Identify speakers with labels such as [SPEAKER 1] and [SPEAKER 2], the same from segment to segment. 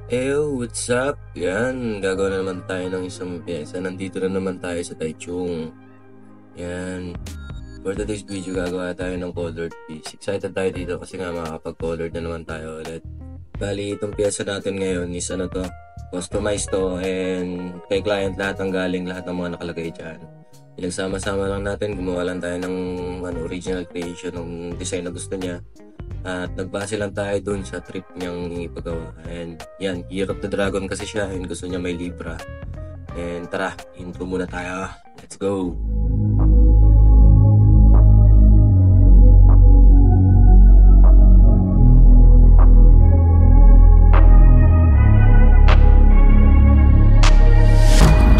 [SPEAKER 1] What's up? Yan, gagawa na naman tayo ng isang pyesa. Nandito na naman tayo sa Taichung. Yan. For today's video, gagawa tayo ng colored piece. Excited tayo dito kasi nga makakapag-colored na naman tayo ulit. Bali, itong pyesa natin ngayon is customized to, and kay client lahat ang galing, lahat ng mga nakalagay dyan. Pinagsama-sama lang natin, gumawa lang tayo ng original creation ng design na gusto niya. At nagbase lang tayo dun sa trip niyang ipagawa. And yan, Year of the Dragon kasi siya and gusto niya may Libra. And tara, intro muna tayo. Let's go!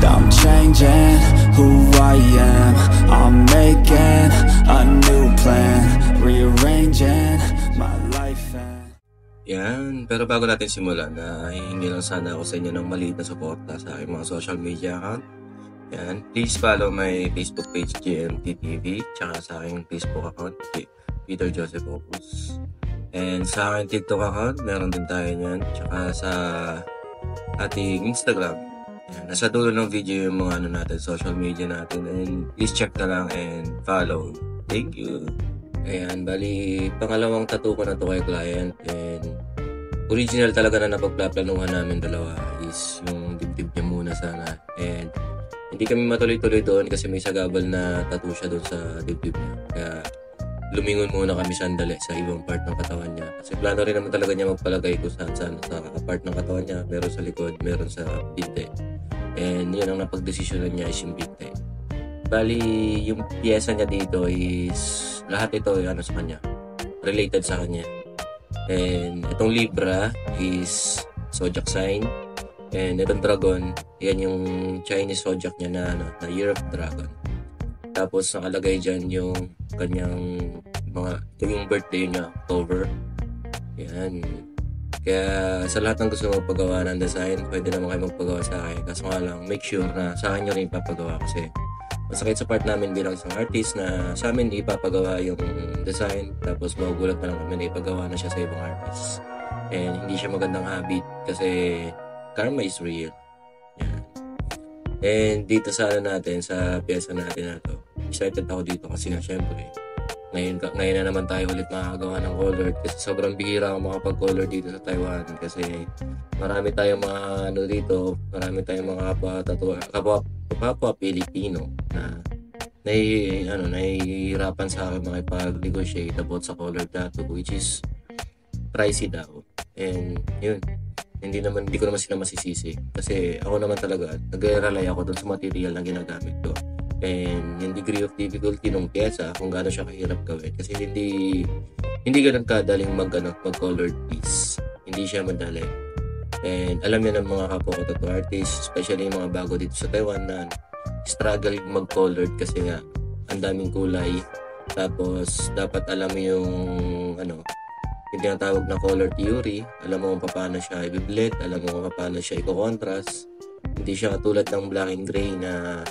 [SPEAKER 2] I'm changing who I am. I'm making a new plan, rearranging my life and...
[SPEAKER 1] Yan, pero bago natin simulan, hihingi lang sana ako sa inyo ng maliit na suporta sa aking mga social media account. Yan, please follow my Facebook page GMT TV, tsaka sa aking Facebook account Peter Joseph Opus. And sa aking TikTok account, meron din tayo niyan, tsaka sa ating Instagram. Yan, nasa dulo ng video yung mga natin, social media natin, and please check na lang and follow. Thank you. Ayan, bali, pangalawang tattoo ko na to kay client, and original talaga na napagplaplanuhan namin dalawa is yung dibdib niya muna sana, and hindi kami matuloy-tuloy doon kasi may sagabal na tattoo siya doon sa dibdib niya, kaya lumingon muna kami sandali sa ibang part ng katawan niya kasi plano rin naman talaga niya magpalagay ko saan sa part ng katawan niya, meron sa likod, meron sa binte, and yun ang napagdesisyonan niya is yung binte. Bali, yung pyesa niya dito is lahat ito sa kanya, related sa kanya. And itong Libra is zodiac sign, and itong Dragon, yan yung Chinese zodiac niya na Year of Dragon. Tapos nakalagay dyan yung kanyang ito yung birthday niya, October. Yan. Kaya sa lahat ng gusto magpagawa ng design, pwede naman kayo magpagawa sa akin. Kaso nga lang, make sure na sa akin nyo rin ipapagawa kasi masakit sa part namin bilang isang artist na sa amin ipapagawa yung design, tapos magugulat na lang kami na ipagawa na siya sa ibang artist. And hindi siya magandang habit kasi karma is real. Yan. And dito sa natin, sa pyesa natin na to, excited ako dito kasi nga syempre ngayon na naman tayo ulit makakagawa ng color kasi sobrang bihira ako makapag-color dito sa Taiwan kasi marami tayong mga dito, marami tayong mga kapwa Pilipino na nahihirapan sa akin makipag-negotiate about sa color tattoo, which is pricey daw. And yun, hindi ko naman sila masisisi kasi ako naman talaga nag-rely ako dun sa material na ginagamit ko and yung degree of difficulty ng pyesa kung gaano siya kahirap gawin kasi hindi ganun kadaling mag-colored piece, hindi siya madali. And alam niya ng mga kapwa ko tattoo artists, especially yung mga bago dito sa Taiwan na struggle mag-colored kasi nga ang daming kulay, tapos dapat alam mo yung yung tinatawag na color theory, alam mo kung paano siya i-blend, alam mo kung paano siya i-contrast. Hindi siya katulad ng black and gray na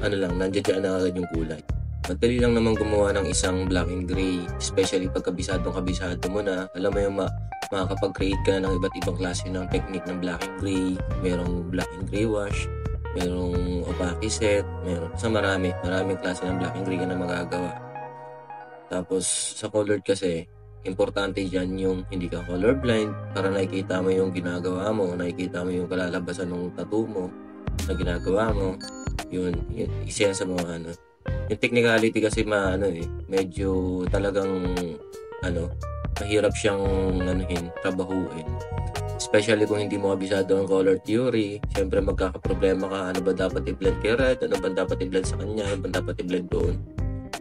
[SPEAKER 1] nandiyan na agad yung kulay. Madali lang naman gumawa ng isang black and gray, especially pag kabisado mo na, alam mo yung makakapag-create ka ng iba't ibang klase ng technique ng black and gray. Merong black and gray wash, merong opaque set, maraming klase ng black and gray ka na magagawa. Tapos sa colored kasi, importante dyan yung hindi ka colorblind para nakikita mo yung ginagawa mo, nakikita mo yung kalalabasan ng tattoo mo na ginagawa mo. Yun isa yan sa mga yung technicality kasi medyo talagang mahirap siyang trabahuin, especially kung hindi mo kabisado ang color theory. Syempre magkakaproblema ka, ano ba dapat i-blend kay red, ano ba dapat i-blend sa kanya, ano ba dapat i-blend doon,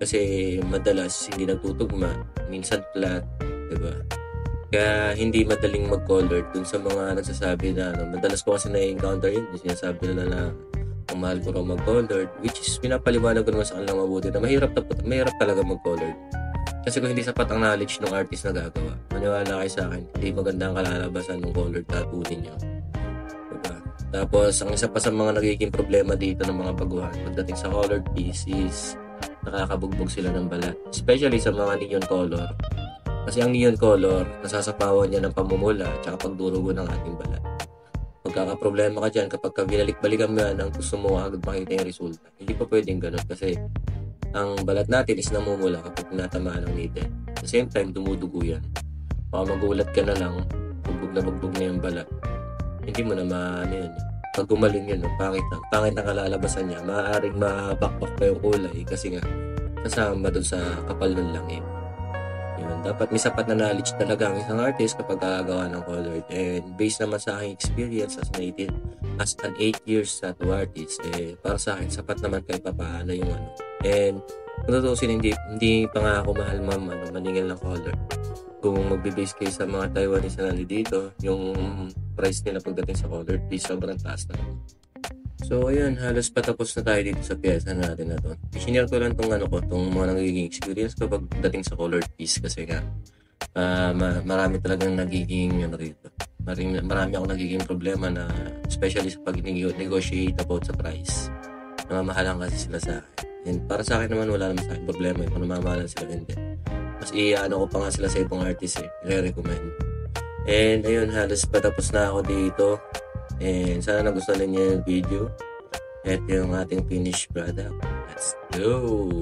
[SPEAKER 1] kasi madalas hindi nagtutugma, minsan flat, diba? Kaya hindi madaling mag-colored dun sa mga nagsasabi na madalas ko kasi na-encounter yun, sinasabi nila na ang mahal ko raw mag-colored, which is pinapaliwanag ko naman sa kanilang mabuti na mahirap talaga mag-colored kasi kung hindi sapat ang knowledge ng artist na gagawa, maniwala kayo sa akin, hindi maganda ang kalalabasan ng colored tattoo ninyo, diba? Tapos ang isa pa sa mga nagiging problema dito ng mga baguhan pagdating sa colored piece is nakakabugbog sila ng balat, especially sa mga neon color. Kasi ang neon color, nasasapawan niya ng pamumula at saka pagdurugo ng ating balat. Magkakaproblema ka dyan kapag binalik-balikan mo yan ang gusto mo agad makita yung resulta. Hindi pa pwedeng ganun kasi ang balat natin is namumula kapag natamaan ng needle. At the same time, dumudugo yan. Baka magulat ka na lang, bugbog na yung balat. Hindi mo na maano yun. Pag gumaling yun, pangit ang kalalabasan niya. Maaaring mabakbak pa yung kulay kasi nga kasama doon sa kapal ng langit. Yun, dapat may sapat na knowledge talaga ang isang artist kapag gagawa ng colored. And based naman sa aking experience as an 8 years tattoo artist, para sa akin, sapat naman kahit papaano yung ano. And kung tutusin, hindi pa nga ako mahal maningil ng color. Kung magbe-base kayo sa mga Taiwanese na dito, yung price nila pagdating sa color piece sobrang taas na. So ayun, halos patapos na tayo dito sa pyesa natin na to. I-share ko lang tong mga nagiging experience ko pagdating sa colored piece kasi nga marami talagang nagiging rito. Marami akong nagiging problema na especially sa pag-negotiate about sa price. Namamahalan kasi sila sa akin. And para sa akin naman wala naman sa akin problema kung namamahalan sila hindi. Mas ko pa nga sila sa ibang artist i-recommend. And ayun, halos patapos na ako dito. And sana nagustuhan niyo yung video. At yung ating finished product. Let's go!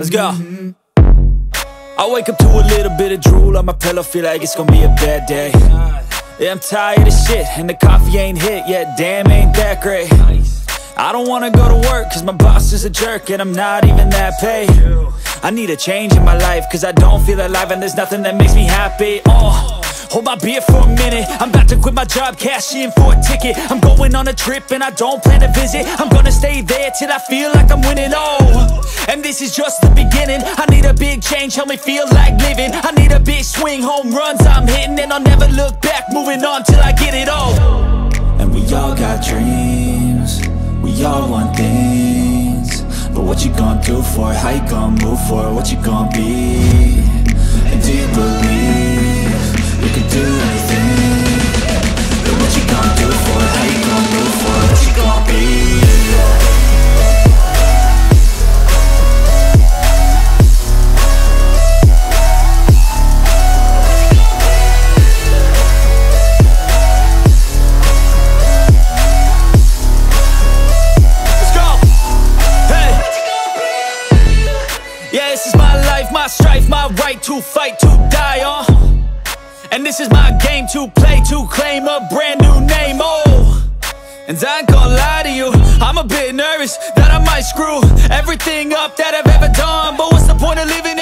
[SPEAKER 2] Let's go! I wake up to a little bit of drool on my pillow, feel like it's gonna be a bad day. Yeah, I'm tired of shit, and the coffee ain't hit yet, damn, ain't that great. I don't wanna go to work, cause my boss is a jerk, and I'm not even that paid. I need a change in my life, cause I don't feel alive, and there's nothing that makes me happy. Hold my beer for a minute, I'm about to quit my job, cash in for a ticket. I'm going on a trip and I don't plan to visit. I'm gonna stay there till I feel like I'm winning, and this is just the beginning. I need a big change, help me feel like living. I need a big swing, home runs I'm hitting, and I'll never look back, moving on till I get it all. And we all got dreams, we all want things, but what you gonna do for it? How you gonna move for it? What you gonna be? And do you believe you can do anything? But what you gonna do for it? How you gonna move for it? What you gonna be? Let's go! Hey! Yeah, this is my life, my strife, my right to fight, to die on. And this is my game to play, to claim a brand new name, And I ain't gonna lie to you, I'm a bit nervous that I might screw everything up that I've ever done. But what's the point of living